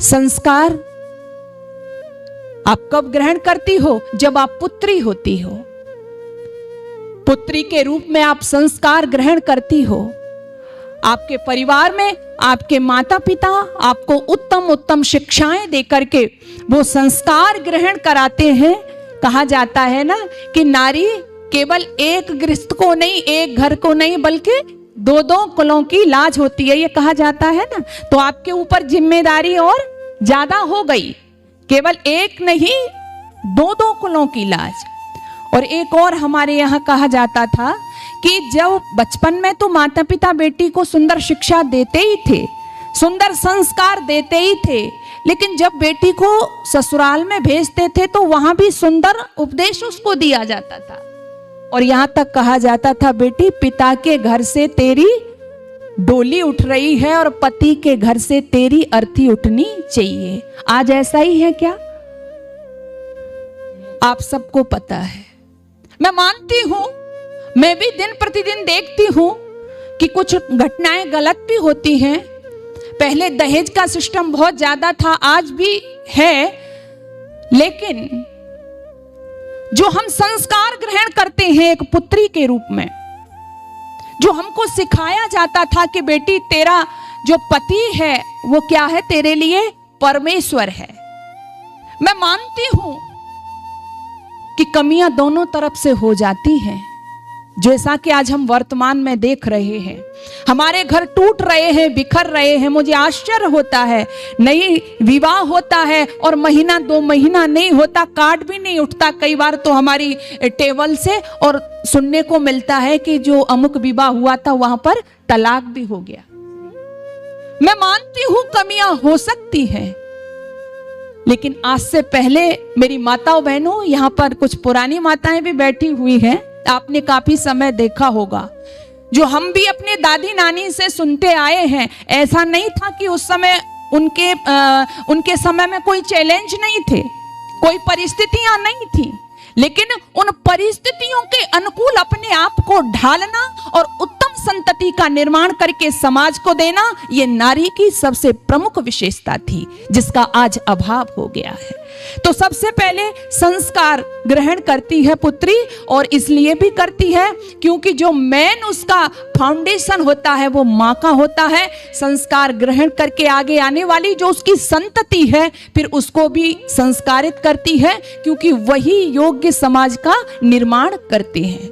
संस्कार आप कब ग्रहण करती हो? जब आप पुत्री होती हो। पुत्री के रूप में आप संस्कार ग्रहण करती हो। आपके परिवार में आपके माता पिता आपको उत्तम उत्तम शिक्षाएं देकर के वो संस्कार ग्रहण कराते हैं। कहा जाता है ना कि नारी केवल एक गृहस्थ को नहीं, एक घर को नहीं, बल्कि दो दो कुलों की लाज होती है, ये कहा जाता है ना। तो आपके ऊपर जिम्मेदारी और ज्यादा हो गई, केवल एक नहीं, दो दो कुलों की लाज। और एक और हमारे यहाँ कहा जाता था कि जब बचपन में तो माता पिता बेटी को सुंदर शिक्षा देते ही थे, सुंदर संस्कार देते ही थे, लेकिन जब बेटी को ससुराल में भेजते थे तो वहां भी सुंदर उपदेश उसको दिया जाता था। और यहां तक कहा जाता था, बेटी पिता के घर से तेरी डोली उठ रही है और पति के घर से तेरी अर्थी उठनी चाहिए। आज ऐसा ही है क्या? आप सबको पता है। मैं मानती हूं, मैं भी दिन प्रतिदिन देखती हूं कि कुछ घटनाएं गलत भी होती हैं। पहले दहेज का सिस्टम बहुत ज्यादा था, आज भी है, लेकिन जो हम संस्कार ग्रहण करते हैं एक पुत्री के रूप में, जो हमको सिखाया जाता था कि बेटी तेरा जो पति है वो क्या है? तेरे लिए परमेश्वर है। मैं मानती हूं कि कमियां दोनों तरफ से हो जाती हैं, जैसा कि आज हम वर्तमान में देख रहे हैं। हमारे घर टूट रहे हैं, बिखर रहे हैं। मुझे आश्चर्य होता है, नई विवाह होता है और महीना दो महीना नहीं होता, कार्ड भी नहीं उठता कई बार तो हमारी टेबल से, और सुनने को मिलता है कि जो अमुक विवाह हुआ था वहां पर तलाक भी हो गया। मैं मानती हूं कमियां हो सकती हैं, लेकिन आज से पहले मेरी माताओं बहनों, यहाँ पर कुछ पुरानी माताएं भी बैठी हुई हैं, आपने काफी समय देखा होगा, जो हम भी अपने दादी नानी से सुनते आए हैं। ऐसा नहीं था कि उस समय उनके समय में कोई चैलेंज नहीं थे, कोई परिस्थितियां नहीं थी, लेकिन उन परिस्थितियों के अनुकूल अपने आप को ढालना और उत्तम संतति का निर्माण करके समाज को देना, ये नारी की सबसे प्रमुख विशेषता थी, जिसका आज अभाव हो गया है। तो सबसे पहले संस्कार ग्रहण करती है पुत्री, और इसलिए भी करती है क्योंकि जो मेन उसका फाउंडेशन होता है वो माँ का होता है। संस्कार ग्रहण करके आगे आने वाली जो उसकी संतति है, फिर उसको भी संस्कारित करती है, क्योंकि वही योग्य समाज का निर्माण करते हैं।